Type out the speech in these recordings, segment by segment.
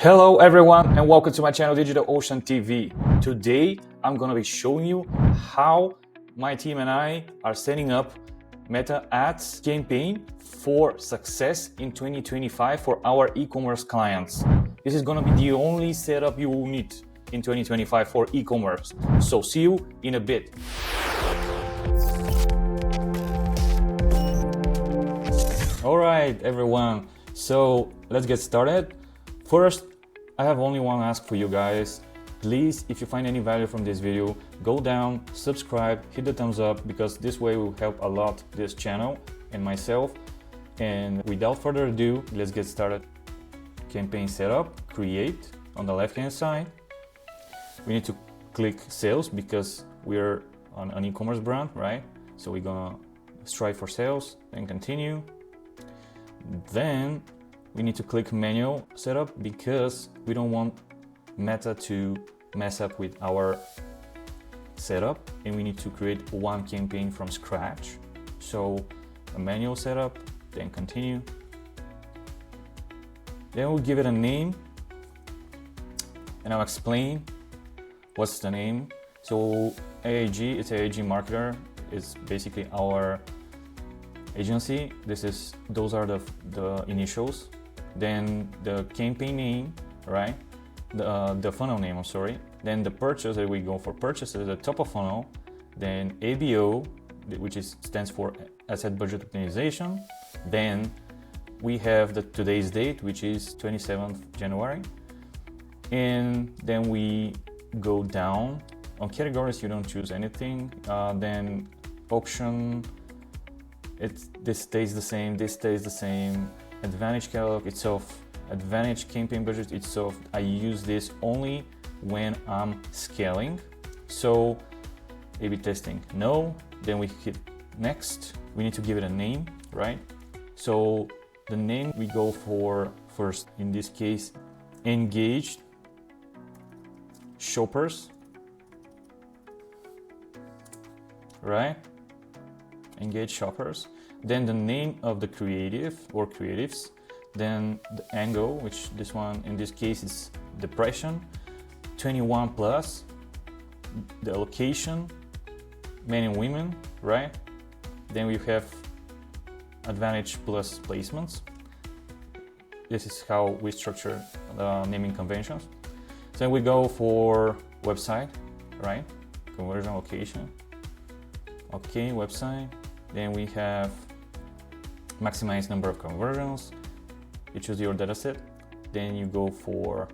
Hello everyone and welcome to my channel Digital Ocean TV. Today I'm going to be showing you how my team and I are setting up Meta Ads campaign for success in 2025 for our e-commerce clients. This is going to be the only setup you will need in 2025 for e-commerce. So see you in a bit. All right everyone, so let's get started. First, I have only one ask for you guys. Please, if you find any value from this video, go down, subscribe, hit the thumbs up, because this way will help a lot this channel and myself. And without further ado, let's get started. Campaign setup, create on the left hand side. We need to click sales because we're on an e-commerce brand, right? So we're gonna strive for sales and continue. Then we need to click manual setup because we don't want Meta to mess up with our setup, and we need to create one campaign from scratch. So a manual setup, then continue. Then we'll give it a name and I'll explain what's the name. So AAG, it's AAG Marketer, is basically our agency. Those are the initials. Then the campaign name, right? The funnel name, I'm sorry. Then the purchase that we go for purchases, the top of funnel. Then ABO, which stands for Asset Budget Optimization. Then we have the today's date, which is 27th January. And then we go down. On categories, you don't choose anything. Then auction, this stays the same, this stays the same. Advantage catalog itself, advantage campaign budget itself, I use this only when I'm scaling. So A/B testing, no. Then we hit next. We need to give it a name, right? So the name we go for first, in this case, engaged shoppers, right? Engaged shoppers. Then the name of the creative or creatives, then the angle, which this one in this case is depression, 21 plus, the location, men and women, right? Then we have advantage plus placements. This is how we structure the naming conventions. Then we go for website, right? Conversion location. Okay, website. Then we have maximize number of conversions. You choose your dataset. Then you go for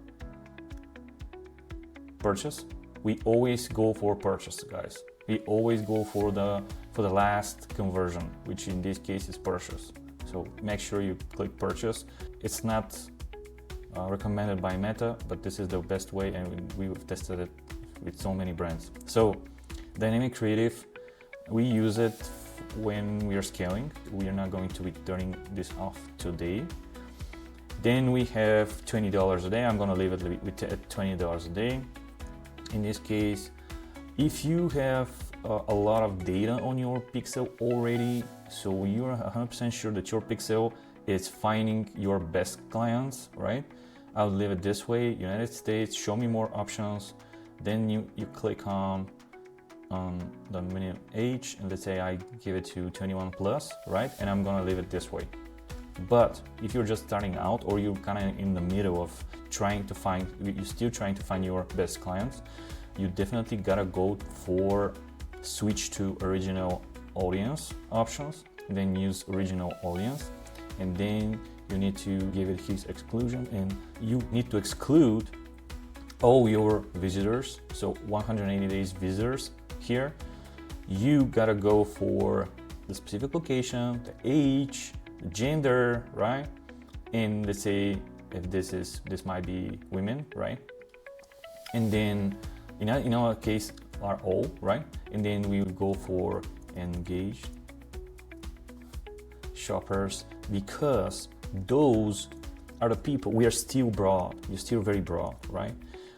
purchase. We always go for purchase, guys. We always go for the last conversion, which in this case is purchase. So make sure you click purchase. It's not recommended by Meta, but this is the best way, and we've tested it with so many brands. So dynamic creative, we use it when we are scaling. We are not going to be turning this off today. Then we have $20 a day. I'm going to leave it with $20 a day. In this case, if you have a lot of data on your pixel already, so you're 100% sure that your pixel is finding your best clients, right? I'll leave it this way: United States, show me more options. Then you click on the minimum age, and let's say I give it to 21 plus, right? And I'm gonna leave it this way. But if you're just starting out, or you're kind of in the middle of you're still trying to find your best clients, you definitely gotta go for switch to original audience options, then use original audience, and then you need to give it his exclusion, and you need to exclude all your visitors. So 180 days visitors. Here, you gotta go for the specific location, the age, the gender, right? And let's say if this might be women, right? And then in our case are all, right? And then we will go for engaged shoppers, because those are the people. We are still broad, we're still very broad, right?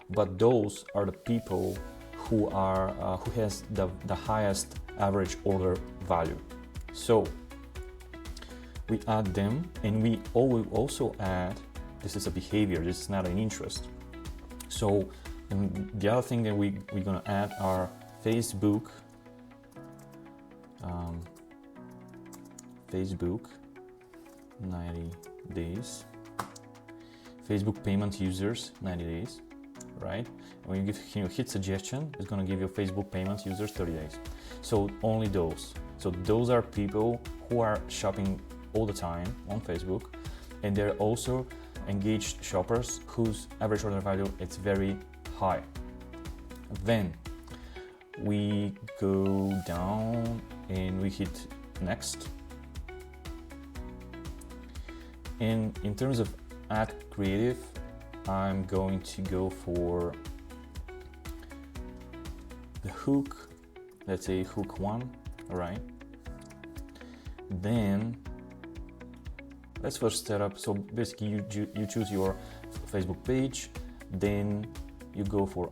But those are the people who has the highest average order value. So we add them, and we will also add this is a behavior, this is not an interest. So, and the other thing that we're gonna add are Facebook 90 days, Facebook payment users 90 days, right? And when you hit suggestion, it's gonna give you Facebook payment users 30 days. So only those. So those are people who are shopping all the time on Facebook, and they're also engaged shoppers whose average order value is very high. Then we go down and we hit next. And in terms of ad creative, I'm going to go for the hook, let's say hook 1, all right? Then let's first set up, so basically you choose your Facebook page, then you go for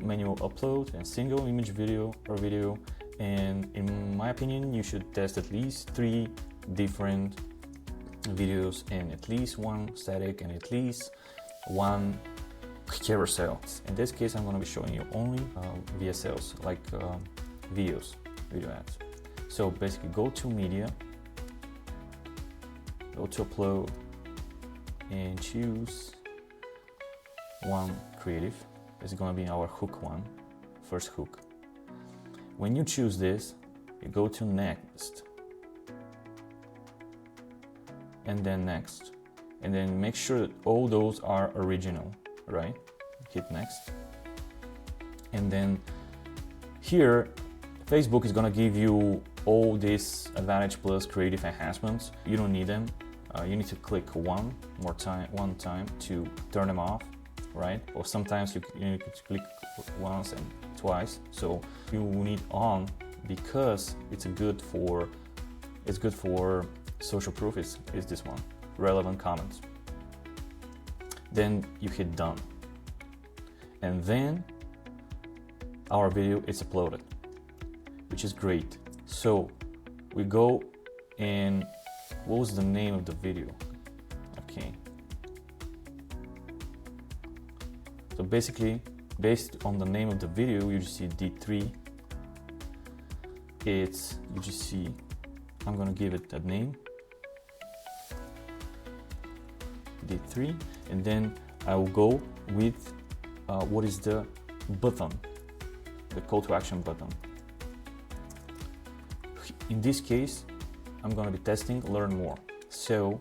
manual upload and single image video or video, and in my opinion you should test at least 3 different videos and at least 1 static and at least 1 carousel. In this case I'm going to be showing you only VSLs, like videos, video ads. So basically go to media, go to upload and choose 1 creative. It's going to be our hook 1, first hook. When you choose this, you go to next, and then next, and then make sure that all those are original, right? Hit next. And then here, Facebook is gonna give you all these Advantage Plus creative enhancements. You don't need them. You need to click one time to turn them off, right? Or sometimes you need to click once and twice. So you need on because it's good for social proof. Is this one, relevant comments. Then you hit done, and then our video is uploaded, which is great. So we go and what was the name of the video? Okay. So basically, based on the name of the video, you just see D3. You just see, I'm gonna give it that name, D3, and then I will go with what is the button, the call to action button. In this case, I'm gonna be testing learn more. So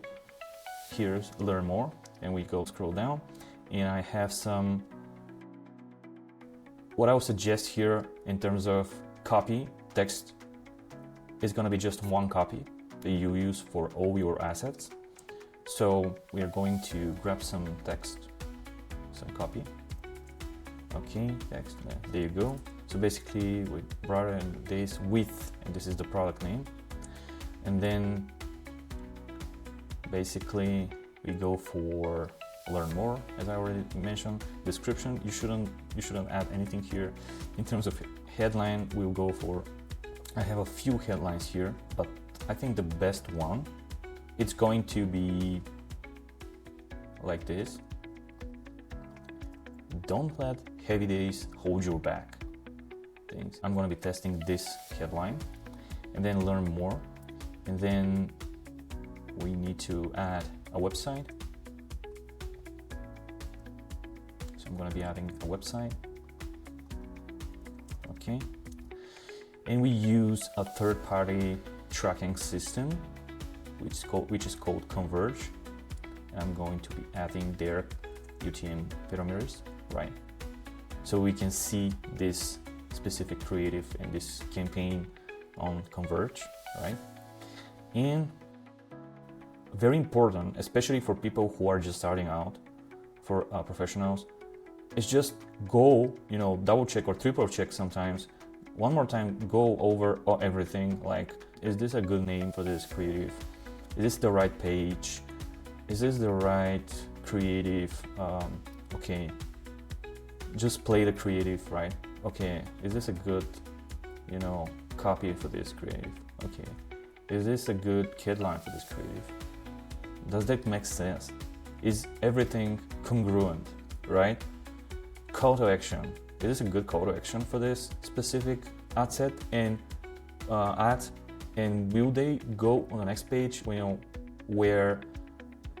here's learn more, and we go scroll down, and I have some, what I would suggest here in terms of copy, text, is gonna be just 1 copy that you use for all your assets. So we are going to grab some text, some copy. Okay, text, there you go. So basically we brought in this with, and this is the product name. And then basically we go for learn more, as I already mentioned. Description, you shouldn't add anything here. In terms of headline, we'll go for, I have a few headlines here, but I think the best one, it's going to be like this. Don't let heavy days hold you back. I'm going to be testing this headline, and then learn more, and then we need to add a website. So I'm going to be adding a website. Okay, and we use a third-party tracking system, which is called Converge. I'm going to be adding their UTM parameters, right? So we can see this specific creative and this campaign on Converge, right? And very important, especially for people who are just starting out, for professionals, is just go, double check or triple check sometimes. One more time, go over everything, like, is this a good name for this creative? Is this the right page? Is this the right creative? Okay, just play the creative, right? Okay, is this a good, copy for this creative? Okay, is this a good headline for this creative? Does that make sense? Is everything congruent, right? Call to action. Is this a good call to action for this specific ad set and ad? And will they go on the next page, you know, where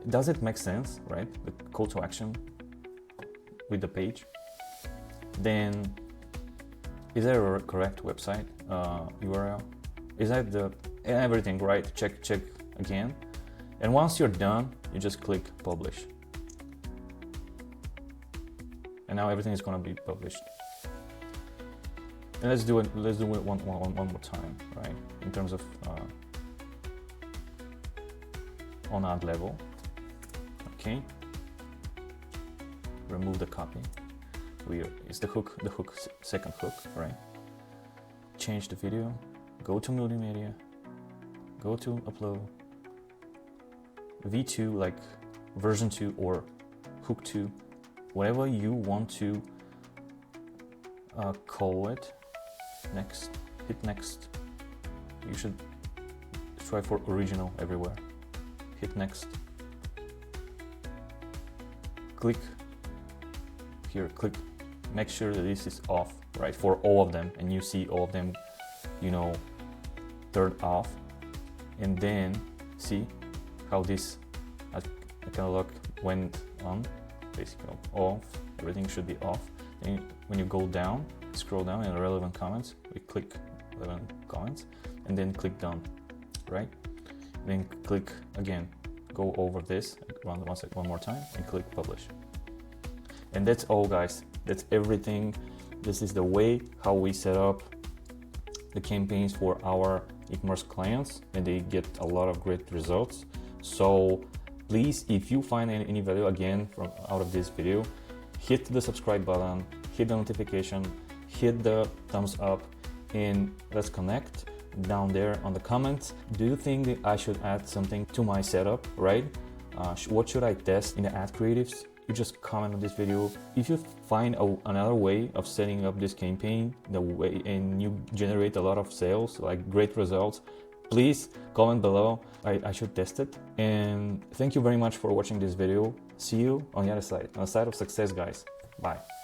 does it make sense, right? The call to action with the page. Then is that a correct website URL? Is that the everything right? Check again. And once you're done, you just click publish. And now everything is going to be published. And let's do it one more time, right? In terms of on ad level. Okay. Remove the copy. It's the hook, second hook, right? Change the video. Go to multimedia. Go to upload. V2, like version 2 or hook 2, whatever you want to call it. Next, hit next. You should try for original everywhere. Hit next. Click here, click, make sure that this is off, right, for all of them, and you see all of them, you know, turned off. And then see how this catalog went on, basically off. Everything should be off. And when you go down, scroll down in relevant comments, we click relevant comments, and then click done, right? Then click again, go over this one more time, and click publish. And that's all, guys. That's everything. This is the way how we set up the campaigns for our e-commerce clients, and they get a lot of great results. So please, if you find any value again from out of this video, hit the subscribe button, hit the notification, hit the thumbs up, and let's connect down there on the comments. Do you think that I should add something to my setup, right? What should I test in the ad creatives? You just comment on this video. If you find another way of setting up this campaign, and you generate a lot of sales, like great results, please comment below. I should test it. And thank you very much for watching this video. See you on the other side, on the side of success, guys. Bye.